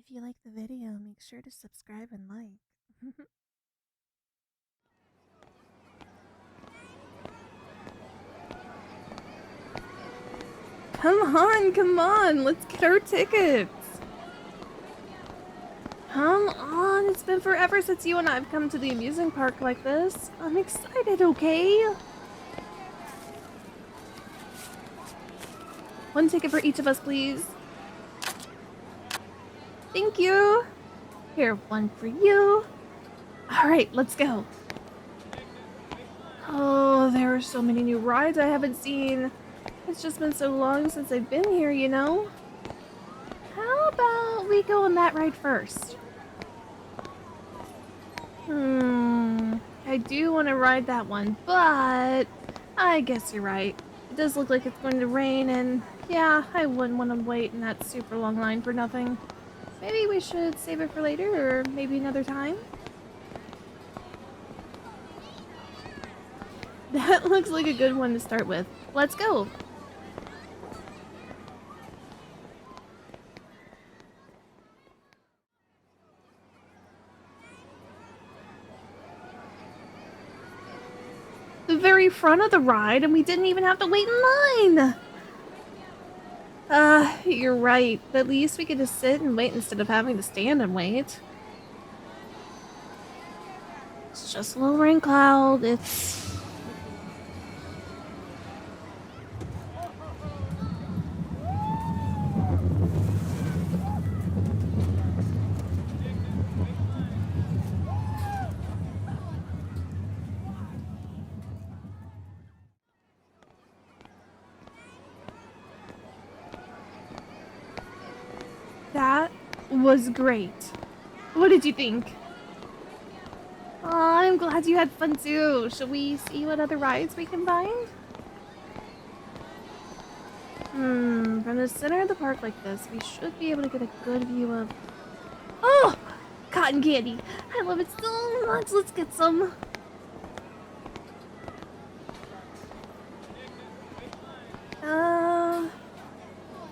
If you like the video, make sure to subscribe and like. Come on, let's get our tickets. Come on, it's been forever since you and I've come to the amusement park like this. I'm excited, okay? One ticket for each of us, please. Thank you. Here, one for you. All right, let's go. Oh, there are so many new rides I haven't seen. It's just been so long since I've been here, you know? How about we go on that ride first? I do want to ride that one, but I guess you're right. It does look like it's going to rain, and yeah, I wouldn't want to wait in that super long line for nothing. Maybe we should save it for later, or maybe another time? That looks like a good one to start with. Let's go! The very front of the ride, and we didn't even have to wait in line! You're right. At least we could just sit and wait instead of having to stand and wait. It's just a little rain cloud. That was great. What did you think? Aw, I'm glad you had fun too. Shall we see what other rides we can find? From the center of the park like this, we should be able to get a good view of... Oh! Cotton candy! I love it so much! Let's get some!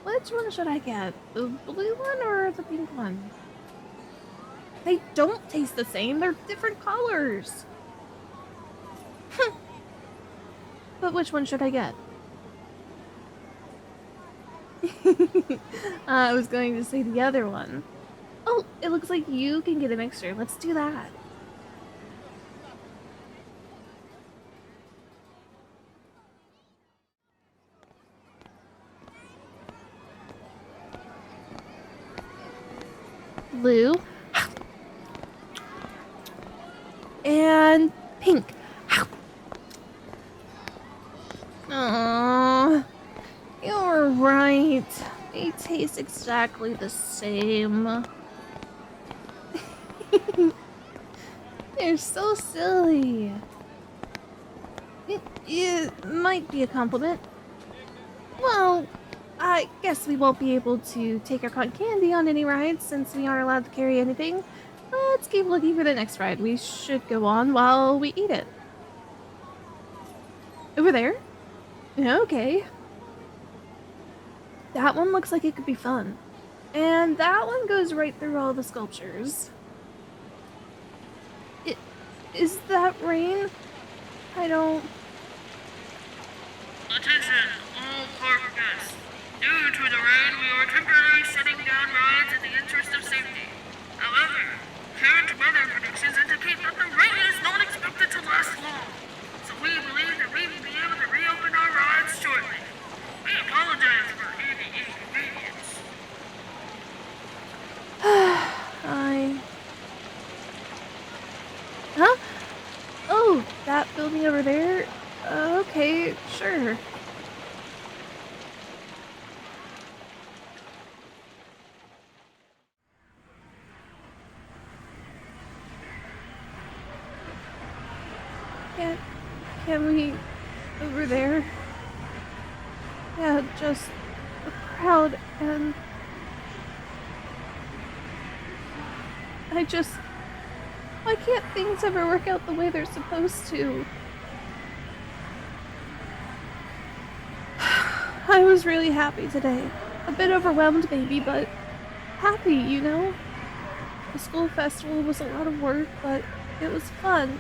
Which one should I get? The blue one or the pink one? They don't taste the same. They're different colors. But which one should I get? I was going to say the other one. Oh, it looks like you can get a mixture. Let's do that. Blue. And pink. Aww. You're right. They taste exactly the same. They're so silly. It might be a compliment. Well, I guess we won't be able to take our cotton candy on any rides since we aren't allowed to carry anything. Let's keep looking for the next ride we should go on while we eat it. Over there? Okay. That one looks like it could be fun. And that one goes right through all the sculptures. Is that rain? I don't... Attention, all park guests. Due to the rain, we are temporarily shutting down rides in the interest of safety. However, current weather predictions indicate that the rain is not expected to last long, so we believe that we will be able to reopen our rides shortly. We apologize for any inconvenience. Huh? Oh, that building over there? Okay, sure. Can we... over there? Yeah, just a crowd and... Why can't things ever work out the way they're supposed to? I was really happy today. A bit overwhelmed maybe, but happy, you know? The school festival was a lot of work, but it was fun.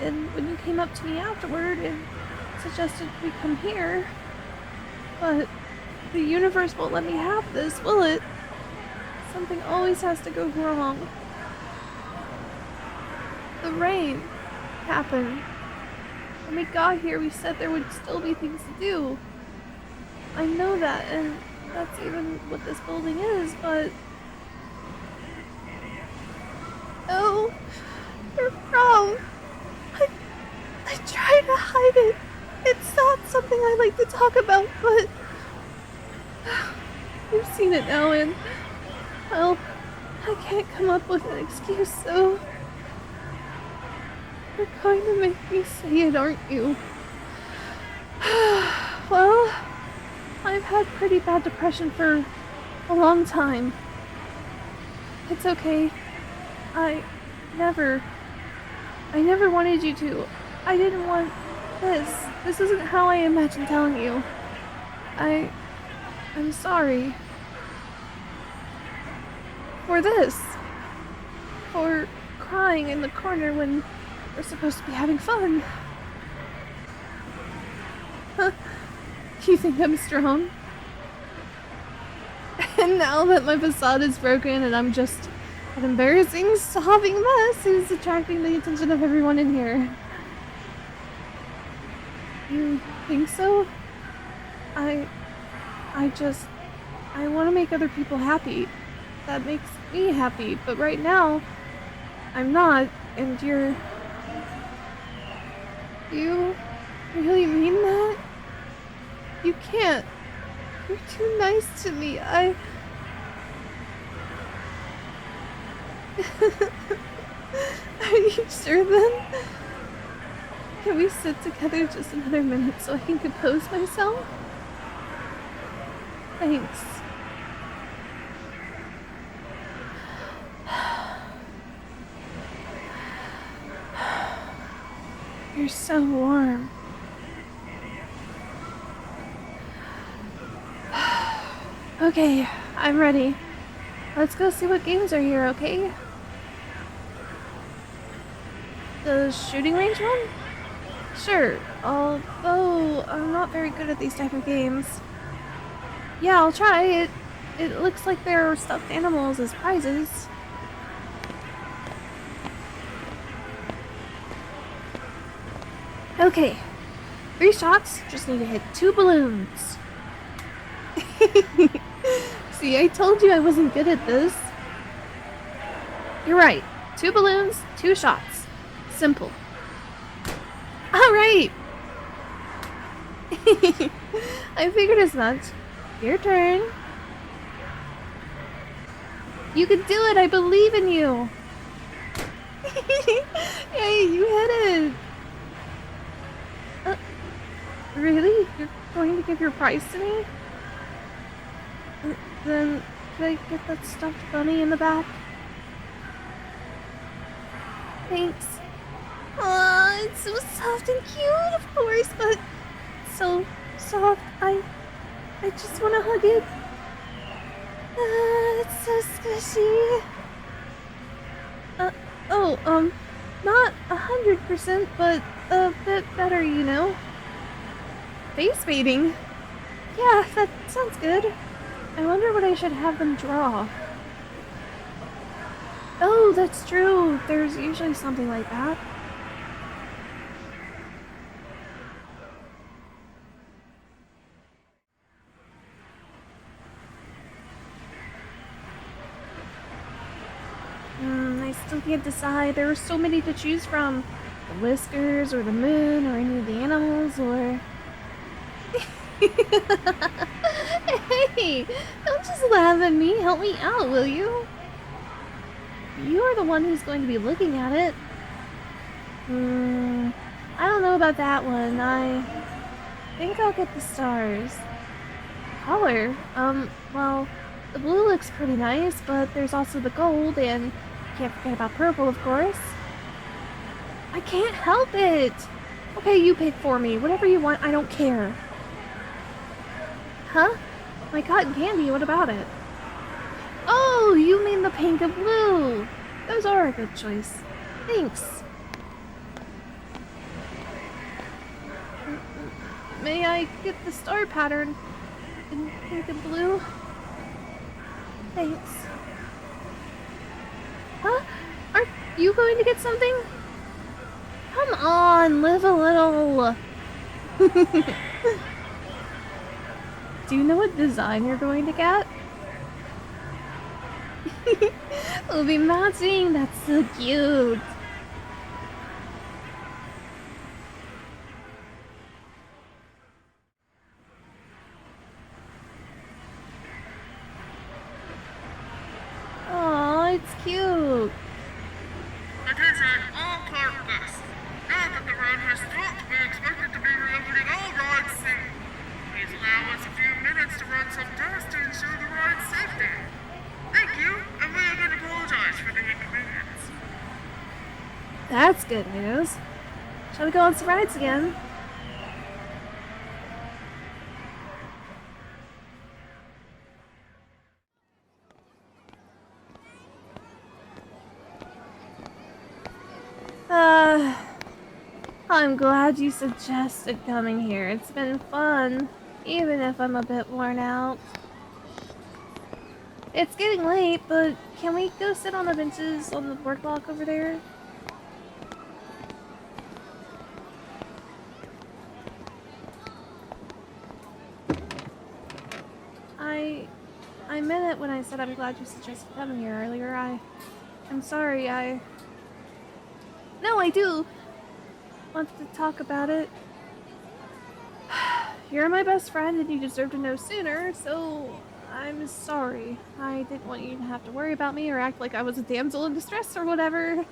And when you came up to me afterward and suggested we come here, but the universe won't let me have this, will it? Something always has to go wrong. The rain happened. When we got here, we said there would still be things to do. I know that, and that's even what this building is, but... Oh, you're wrong. I try to hide it. It's not something I like to talk about, but... You've seen it now, and... Well, I can't come up with an excuse, so... You're going to make me say it, aren't you? Well, I've had pretty bad depression for a long time. It's okay. I never wanted you to. I didn't want this. This isn't how I imagined telling you. I'm sorry. For this. For crying in the corner when we're supposed to be having fun. Huh? You think I'm strong? And now that my facade is broken and I'm just an embarrassing, sobbing mess who's attracting the attention of everyone in here. You think so? I want to make other people happy. That makes me happy, but right now, I'm not, and You really mean that? You can't. You're too nice to me. Are you sure then? Can we sit together just another minute so I can compose myself? Thanks. You're so warm. Okay, I'm ready. Let's go see what games are here, okay? The shooting range one? Sure, although I'm not very good at these type of games. Yeah, I'll try it. It looks like there are stuffed animals as prizes. Okay, 3 shots, just need to hit 2 balloons. See, I told you I wasn't good at this. You're right, 2 balloons, 2 shots. Simple. Alright! I figured as much. Your turn. You can do it, I believe in you! Hey, you hit it! Really? You're going to give your prize to me? Then, could I get that stuffed bunny in the back? Thanks. Aw, it's so soft and cute, of course, but so soft. I just want to hug it. It's so squishy. Not 100%, but a bit better, you know. Face painting? Yeah, that sounds good. I wonder what I should have them draw. Oh, that's true. There's usually something like that. I still can't decide. There are so many to choose from. The whiskers, or the moon, or any of the animals, or... Hey! Don't just laugh at me. Help me out, will you? You're the one who's going to be looking at it. I don't know about that one. I think I'll get the stars. Color? Well, the blue looks pretty nice, but there's also the gold, and can't forget about purple, of course. I can't help it! Okay, you pick for me. Whatever you want, I don't care. Huh? My cotton candy, what about it? Oh, Oh, you mean the pink and blue. Those are a good choice. Thanks. May I get the star pattern in pink and blue? Thanks. Huh? Aren't you going to get something? Come on, live a little. Do you know what design you're going to get? We'll be matching. That's so cute. Oh, it's cute. Attention, all park guests. Now that the ride has stopped, we expect it to be reopening all rides soon. Please allow us a few minutes to run some tests to ensure the ride's safety. Thank you, and we again apologize for the inconvenience. That's good news. Shall we go on some rides again? I'm glad you suggested coming here. It's been fun, even if I'm a bit worn out. It's getting late, but can we go sit on the benches on the boardwalk over there? I meant it when I said I'm glad you suggested coming here earlier. I'm sorry, No, I do want to talk about it. You're my best friend and you deserve to know sooner, so I'm sorry. I didn't want you to have to worry about me or act like I was a damsel in distress or whatever.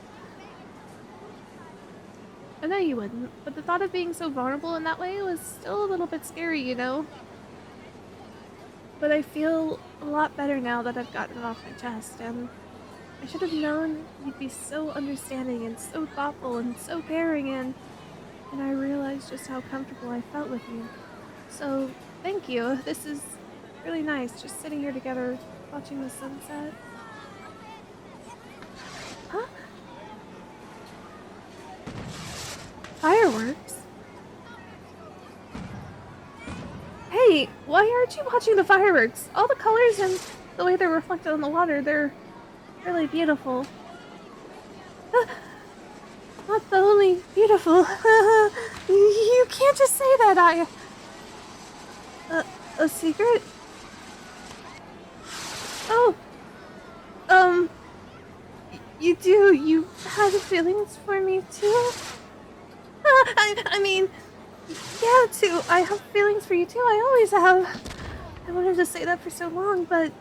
I know you wouldn't, but the thought of being so vulnerable in that way was still a little bit scary, you know? But I feel a lot better now that I've gotten it off my chest, and I should have known you'd be so understanding and so thoughtful and so caring, and I realized just how comfortable I felt with you. So, thank you. This is really nice, just sitting here together, watching the sunset. Huh? Fireworks? Hey, why aren't you watching the fireworks? All the colors and the way they're reflected on the water, they're really beautiful. Not the only beautiful. You can't just say that, a secret? Oh, you do. You had feelings for me too? I mean, yeah, too. I have feelings for you too. I always have. I wanted to say that for so long, but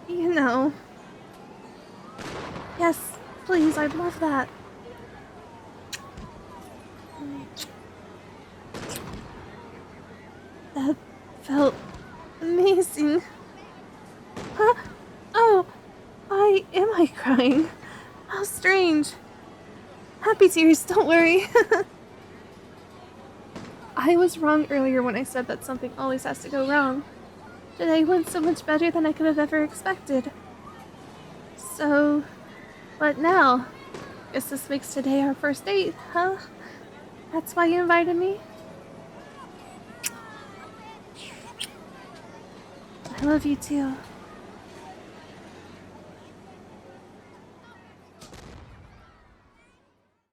you know. Yes, please. I'd love that. That felt amazing. Huh? Oh, why am I crying? How strange. Happy tears, don't worry. I was wrong earlier when I said that something always has to go wrong. Today went so much better than I could have ever expected. So, what now? Guess this makes today our first date, huh? That's why you invited me? I love you too.